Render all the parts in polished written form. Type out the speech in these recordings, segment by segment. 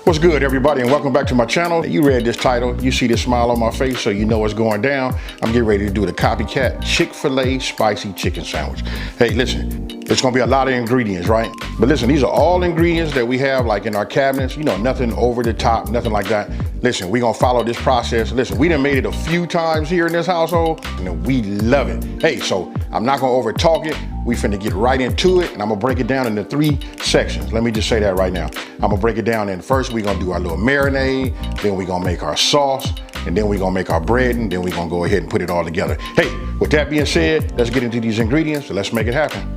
What's good, everybody, and welcome back to my channel. You read this title, you see this smile on my face, so you know what's going down. I'm getting ready to do the Copycat Chick-fil-A Spicy Chicken Sandwich. Hey, listen, it's gonna be a lot of ingredients, right? But listen, these are all ingredients that we have like in our cabinets, you know, nothing over the top, nothing like that. Listen, we're gonna follow this process. Listen, we done made it a few times here in this household, and we love it. Hey, so I'm not gonna over talk it. We finna get right into it, and I'm gonna break it down into 3 sections. Let me just say that right now. I'm gonna break it down in first, we're gonna do our little marinade, then we're gonna make our sauce, and then we're gonna make our bread, and then we're gonna go ahead and put it all together. Hey, with that being said, let's get into these ingredients, so let's make it happen.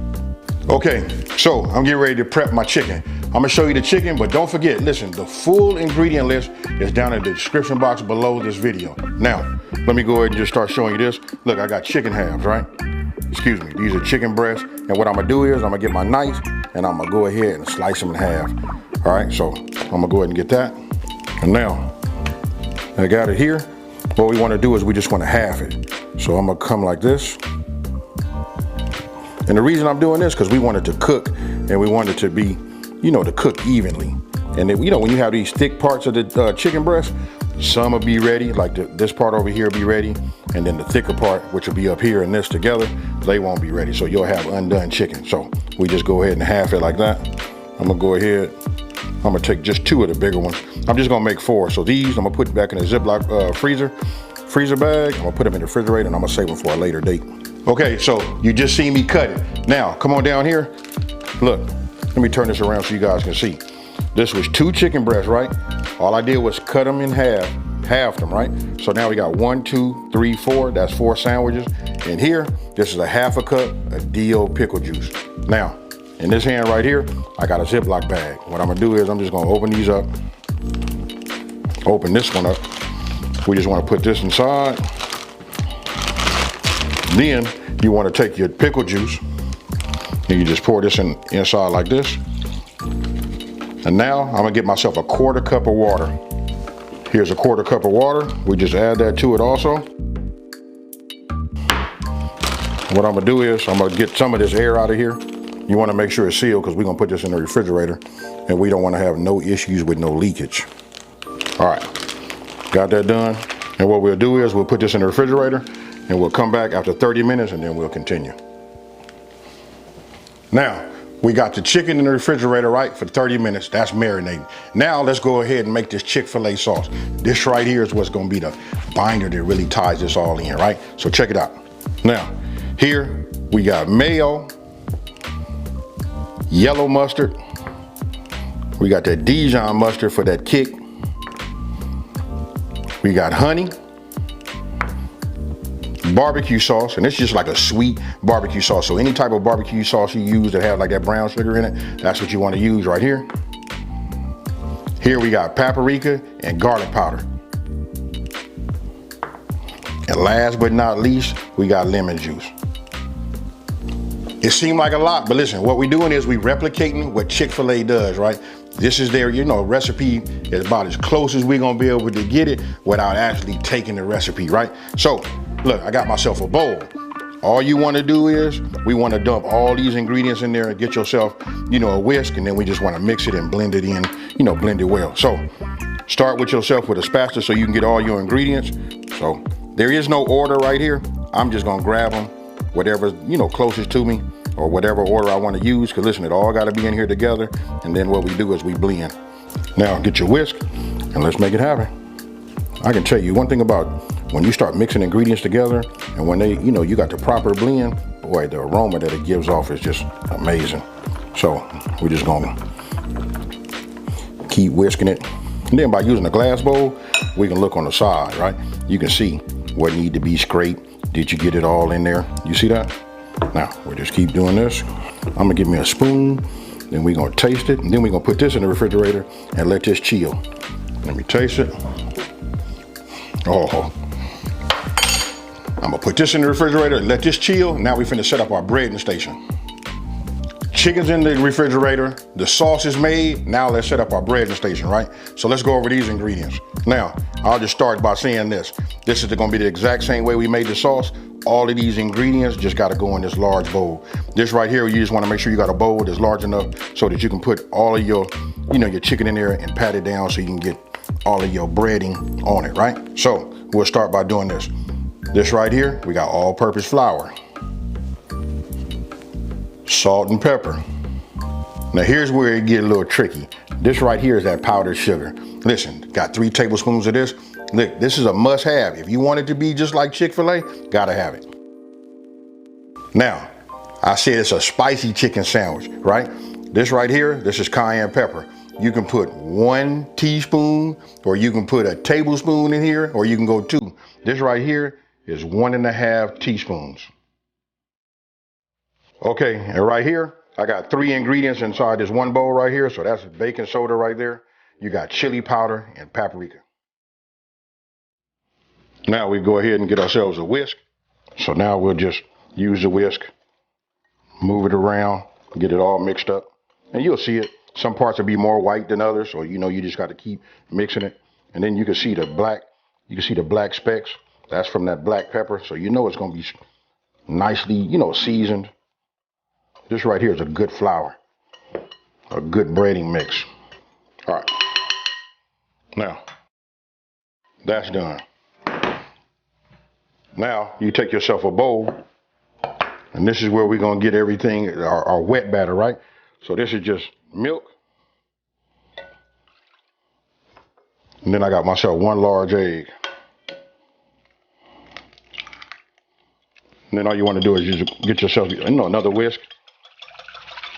Okay, so I'm getting ready to prep my chicken. I'm gonna show you the chicken, but don't forget, listen, the full ingredient list is down in the description box below this video. Now, let me go ahead and just start showing you this. Look, I got chicken halves, right? Excuse me, these are chicken breasts. And what I'm gonna do is I'm gonna get my knife and I'm gonna go ahead and slice them in half. All right, so I'm gonna go ahead and get that. And now, I got it here. What we wanna do is we just wanna half it. So I'm gonna come like this. And the reason I'm doing this, because we want it to cook and we want it to be, you know, to cook evenly. And then, you know, when you have these thick parts of the chicken breast, some will be ready, like this part over here will be ready, and then the thicker part, which will be up here and this together, they won't be ready. So you'll have undone chicken. So we just go ahead and half it like that. I'm gonna go ahead, I'm gonna take just 2 of the bigger ones. I'm just gonna make 4. So these, I'm gonna put back in a Ziploc freezer bag. I'm gonna put them in the refrigerator and I'm gonna save them for a later date. Okay, so you just see me cut it. Now, come on down here. Look, let me turn this around so you guys can see. This was 2 chicken breasts, right? All I did was cut them in half them, right? So now we got 1, 2, 3, 4, that's 4 sandwiches. And here, this is a half a cup of dill pickle juice. Now, in this hand right here, I got a Ziploc bag. What I'm gonna do is I'm just gonna open these up. Open this one up. We just wanna put this inside. Then you wanna take your pickle juice and you just pour this inside like this. And now I'm gonna get myself a 1/4 cup of water. Here's a 1/4 cup of water. We just add that to it also. What I'm gonna do is I'm gonna get some of this air out of here. You wanna make sure it's sealed because we're gonna put this in the refrigerator and we don't wanna have no issues with no leakage. All right, got that done. And what we'll do is we'll put this in the refrigerator and we'll come back after 30 minutes and then we'll continue. Now, we got the chicken in the refrigerator, right, for 30 minutes. That's marinating. Now let's go ahead and make this Chick-fil-A sauce. This right here is what's gonna be the binder that really ties this all in, right? So check it out. Now, here we got mayo, yellow mustard. We got that Dijon mustard for that kick. We got honey, barbecue sauce, and it's just like a sweet barbecue sauce. So any type of barbecue sauce you use that has like that brown sugar in it, that's what you want to use right here. Here we got paprika and garlic powder. And last but not least, we got lemon juice. It seemed like a lot, but listen, what we're doing is we replicating what Chick-fil-A does, right? This is their, you know, recipe is about as close as we're gonna be able to get it without actually taking the recipe, right? So, look, I got myself a bowl. All you wanna do is, we wanna dump all these ingredients in there and get yourself, you know, a whisk, and then we just wanna mix it and blend it in, you know, blend it well. So, start with yourself with a spatula so you can get all your ingredients. So, there is no order right here. I'm just gonna grab them, whatever's, you know, closest to me, or whatever order I wanna use, because listen, it all gotta be in here together, and then what we do is we blend. Now, get your whisk, and let's make it happen. I can tell you one thing about when you start mixing ingredients together and when they, you know, you got the proper blend, boy, the aroma that it gives off is just amazing. So we're just gonna keep whisking it. And then by using a glass bowl, we can look on the side, right? You can see what need to be scraped. Did you get it all in there? You see that? Now, we'll just keep doing this. I'm gonna give me a spoon, then we're gonna taste it, and then we're gonna put this in the refrigerator and let this chill. Let me taste it. Oh. I'm gonna put this in the refrigerator and let this chill. Now we finna set up our breading station. Chicken's in the refrigerator, the sauce is made, now let's set up our breading station, right? So let's go over these ingredients. Now, I'll just start by saying this. This is gonna be the exact same way we made the sauce. All of these ingredients just gotta go in this large bowl. This right here, you just wanna make sure you got a bowl that's large enough so that you can put all of your your chicken in there and pat it down so you can get all of your breading on it, right? So we'll start by doing this. This right here, we got all-purpose flour, salt and pepper. Now here's where it gets a little tricky. This right here is that powdered sugar. Listen, got 3 tablespoons of this. Look, this is a must-have. If you want it to be just like Chick-fil-A, gotta have it. Now, I said it's a spicy chicken sandwich, right? This right here, this is cayenne pepper. You can put 1 teaspoon, or you can put a tablespoon in here, or you can go 2. This right here is 1.5 teaspoons. Okay, and right here, I got 3 ingredients inside this one bowl right here. So that's baking soda right there. You got chili powder and paprika. Now we go ahead and get ourselves a whisk. So now we'll just use the whisk, move it around, get it all mixed up. And you'll see it. Some parts will be more white than others, so you just got to keep mixing it. And then you can see the black specks. That's from that black pepper. So it's going to be nicely, seasoned. This right here is a good flour, a good breading mix. All right. Now, that's done. Now, you take yourself a bowl, and this is where we're going to get everything, our wet batter, right? So this is just milk. And then I got myself 1 large egg. And then all you want to do is just get yourself, another whisk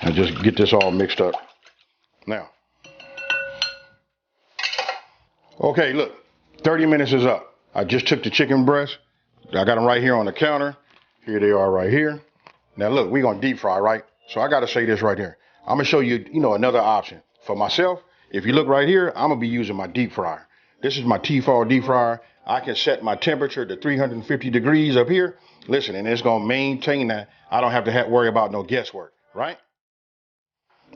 and just get this all mixed up. Now, okay, look, 30 minutes is up. I just took the chicken breast. I got them right here on the counter. Here they are right here. Now look, we're going to deep fry, right? So I got to say this right here. I'm going to show you, another option. For myself, if you look right here, I'm going to be using my deep fryer. This is my Tefal deep fryer. I can set my temperature to 350 degrees up here. Listen, and it's going to maintain that. I don't have to worry about no guesswork, right?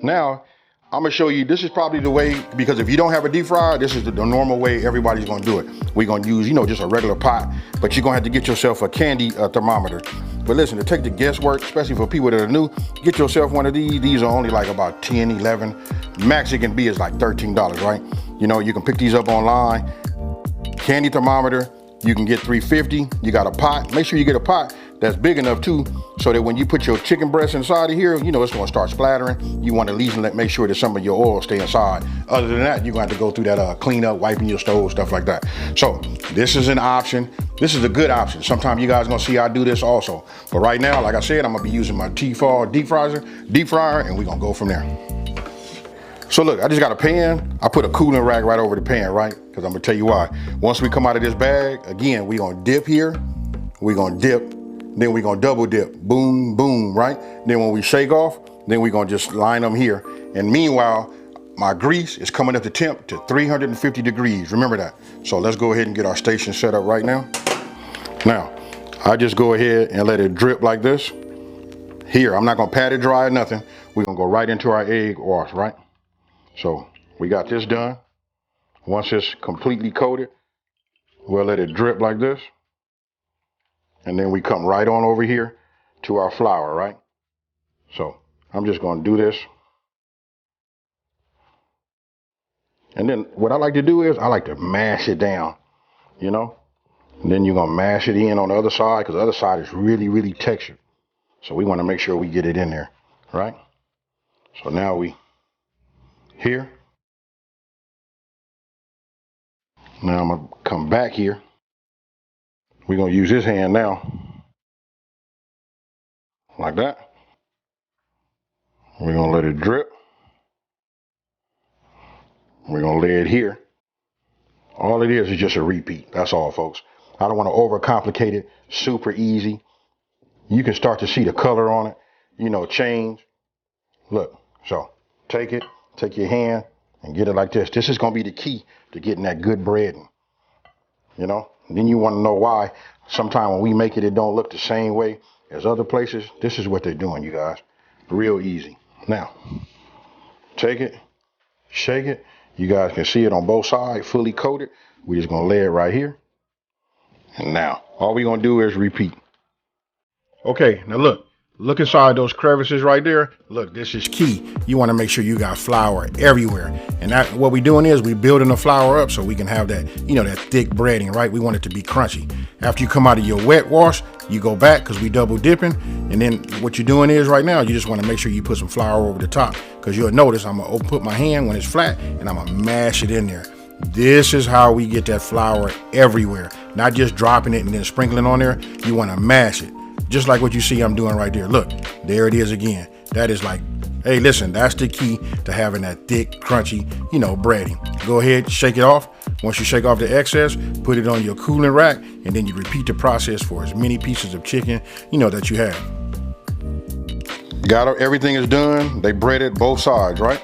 Now, I'm going to show you, this is probably the way, because if you don't have a deep fryer, this is the normal way everybody's going to do it. We're going to use, just a regular pot, but you're going to have to get yourself a candy thermometer. But listen, to take the guesswork, especially for people that are new, get yourself one of these. These are only like about 10, 11. Max it can be is like $13, right? You can pick these up online. Candy thermometer, you can get $3.50. You got a pot. Make sure you get a pot that's big enough too, so that when you put your chicken breast inside of here, it's going to start splattering. You want to at least make sure that some of your oil stay inside. Other than that, you're going to have to go through that cleanup, wiping your stove, stuff like that. So this is an option. This is a good option. Sometimes you guys going to see I do this also. But right now, like I said, I'm going to be using my Tefal deep fryer, and we're going to go from there. So look, I just got a pan. I put a cooling rack right over the pan, right? Because I'm going to tell you why. Once we come out of this bag, again, we're going to dip here. We're going to dip. Then we're going to double dip. Boom, boom, right? Then when we shake off, then we're going to just line them here. And meanwhile, my grease is coming up to temp to 350 degrees. Remember that. So let's go ahead and get our station set up right now. Now, I just go ahead and let it drip like this. Here, I'm not going to pat it dry or nothing. We're going to go right into our egg wash, right? So we got this done. Once it's completely coated, we'll let it drip like this. And then we come right on over here to our flour, right? So I'm just going to do this. And then what I like to do is I like to mash it down, And then you're going to mash it in on the other side, because the other side is really, really textured. So we want to make sure we get it in there, right? So now here. Now I'm going to come back here. We're going to use this hand now. Like that. We're going to let it drip. We're going to lay it here. All it is just a repeat. That's all, folks. I don't want to overcomplicate it. Super easy. You can start to see the color on it, change. Look, so take your hand and get it like this. This is going to be the key to getting that good breading, And then you want to know why sometimes when we make it, it don't look the same way as other places. This is what they're doing, you guys. Real easy. Now, take it, shake it. You guys can see it on both sides, fully coated. We're just going to lay it right here. And now, all we're going to do is repeat. Okay, now look, Look inside those crevices right there. Look, this is key. You want to make sure you got flour everywhere. And that, what we're doing is we building the flour up so we can have that, you know, that thick breading, right? We want it to be crunchy. After you come out of your wet wash, you go back because we double dipping. And then what you're doing is right now, you just want to make sure you put some flour over the top, because you'll notice I'm going to put my hand when it's flat and I'm going to mash it in there. This is how we get that flour everywhere, not just dropping it and then sprinkling on there. You want to mash it. Just like what you see I'm doing right there. Look, there it is again. That is like, hey, listen, that's the key to having that thick, crunchy, you know, breading. Go ahead, shake it off. Once you shake off the excess, put it on your cooling rack, and then you repeat the process for as many pieces of chicken, you know, that you have. Got it, everything is done. They breaded both sides, right?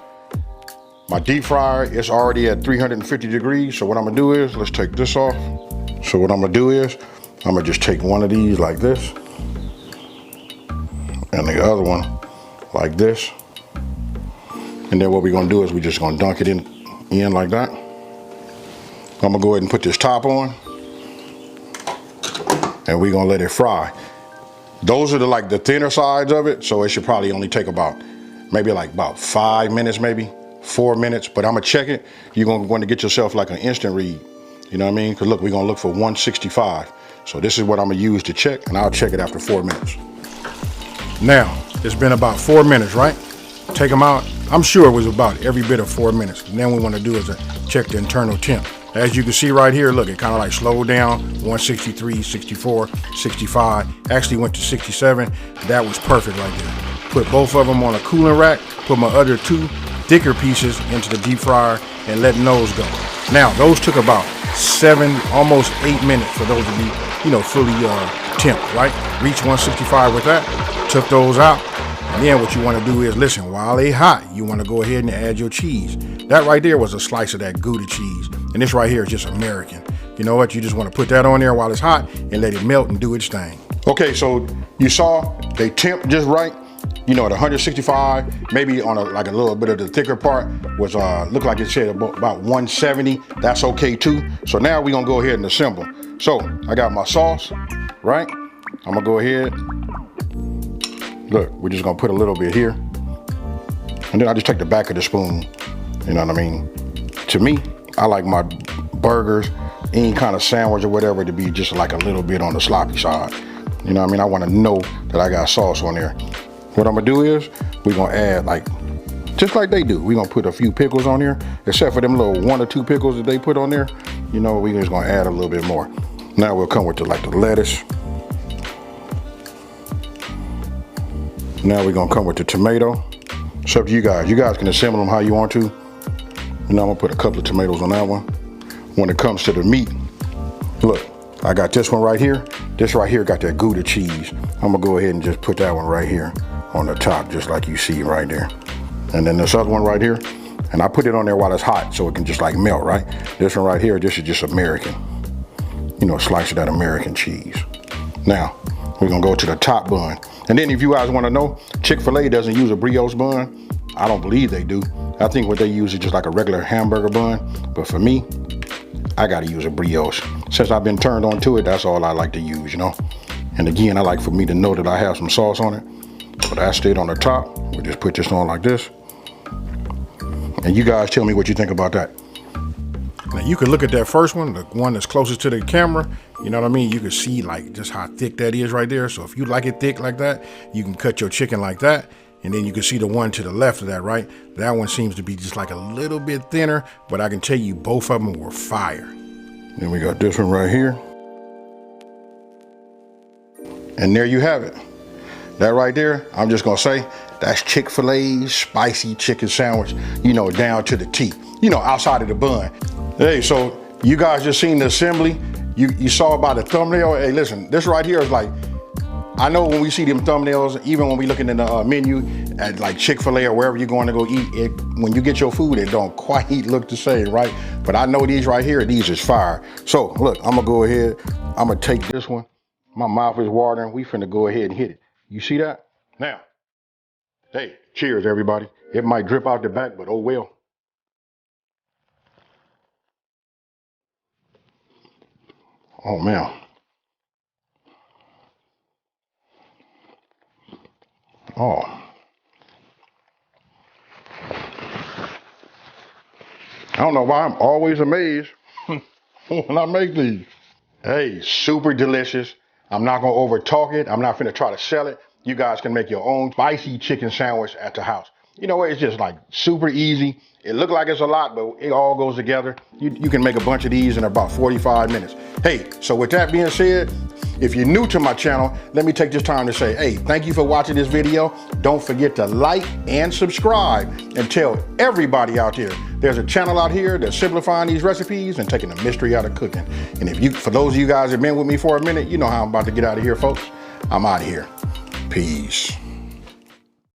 My deep fryer is already at 350 degrees. So what I'm gonna do is, let's take this off. So what I'm gonna do is, I'm gonna just take one of these like this, and the other one like this. And then what we're gonna do is we're just gonna dunk it in like that. I'm gonna go ahead and put this top on, and we're gonna let it fry. Those are the thinner sides of it, so it should probably only take maybe about 5 minutes, maybe 4 minutes, but I'm gonna check it. You're gonna want to get yourself like an instant read. You know what I mean? Because look, we're gonna look for 165. So this is what I'm gonna use to check, and I'll check it after 4 minutes. Now, it's been about 4 minutes, right? Take them out. I'm sure it was about every bit of 4 minutes. And then what we want to do is check the internal temp. As you can see right here, look, it kind of like slowed down, 163, 64, 65, actually went to 67. That was perfect right there. Put both of them on a cooling rack, put my other 2 thicker pieces into the deep fryer and letting those go. Now, those took about 7, almost 8 minutes for those to be, you know, fully temped, right? Reach 165 with that, took those out. And then what you want to do is, listen, while they hot, you want to go ahead and add your cheese. That right there was a slice of that Gouda cheese. And this right here is just American. You know what? You just want to put that on there while it's hot and let it melt and do its thing. Okay, so you saw they temp just right. You know, at 165, maybe on a little bit of the thicker part was, looked like it said about 170. That's okay too. So now we're gonna go ahead and assemble. So I got my sauce, right? I'm gonna go ahead. Look, we're just gonna put a little bit here. And then I just take the back of the spoon. You know what I mean? To me, I like my burgers, any kind of sandwich or whatever, to be just like a little bit on the sloppy side. You know what I mean? I wanna know that I got sauce on there. What I'm gonna do is, we're gonna add just like they do. We're gonna put a few pickles on here, except for them little 1 or 2 pickles that they put on there. You know, we're just gonna add a little bit more. Now we'll come with the lettuce. Now we're gonna come with the tomato. It's up to you guys. You guys can assemble them how you want to. And now I'm gonna put a couple of tomatoes on that one. When it comes to the meat, look, I got this one right here. This right here got that Gouda cheese. I'm gonna go ahead and just put that one right here on the top, just like you see right there. And then this other one right here, and I put it on there while it's hot so it can just like melt, right? This one right here, this is just American. You know, a slice of that American cheese. Now, we're gonna go to the top bun. And then if you guys wanna know, Chick-fil-A doesn't use a brioche bun. I don't believe they do. I think what they use is just like a regular hamburger bun. But for me, I gotta use a brioche. Since I've been turned on to it, that's all I like to use, you know? And again, I like for me to know that I have some sauce on it. So that's it on the top. We just put this on like this. And you guys tell me what you think about that. Now you can look at that first one, the one that's closest to the camera. You know what I mean? You can see like just how thick that is right there. So if you like it thick like that, you can cut your chicken like that. And then you can see the one to the left of that, right? That one seems to be just like a little bit thinner, but I can tell you both of them were fire. Then we got this one right here. And there you have it. That right there, I'm just gonna say, that's Chick-fil-A Spicy Chicken Sandwich, you know, down to the T, you know, outside of the bun. Hey, so you guys just seen the assembly. You saw about the thumbnail. Hey, listen, this right here is like, I know when we see them thumbnails, even when we looking in the menu at like Chick-fil-A or wherever you're going to go eat, when you get your food, it don't quite look the same, right? But I know these right here, these is fire. So look, I'm gonna go ahead, I'm gonna take this one. My mouth is watering. We finna go ahead and hit it. You see that? Now, hey, cheers everybody. It might drip out the back, but oh well. Oh man. Oh. I don't know why I'm always amazed when I make these. Hey, super delicious. I'm not gonna over talk it. I'm not finna try to sell it. You guys can make your own spicy chicken sandwich at the house. You know what? It's just like super easy. It looks like it's a lot, but it all goes together. You can make a bunch of these in about 45 minutes. Hey, so with that being said, if you're new to my channel, let me take this time to say, hey, thank you for watching this video. Don't forget to like and subscribe and tell everybody out there there's a channel out here that's simplifying these recipes and taking the mystery out of cooking. And for those of you guys that have been with me for a minute, you know how I'm about to get out of here, folks. I'm out of here. Peace.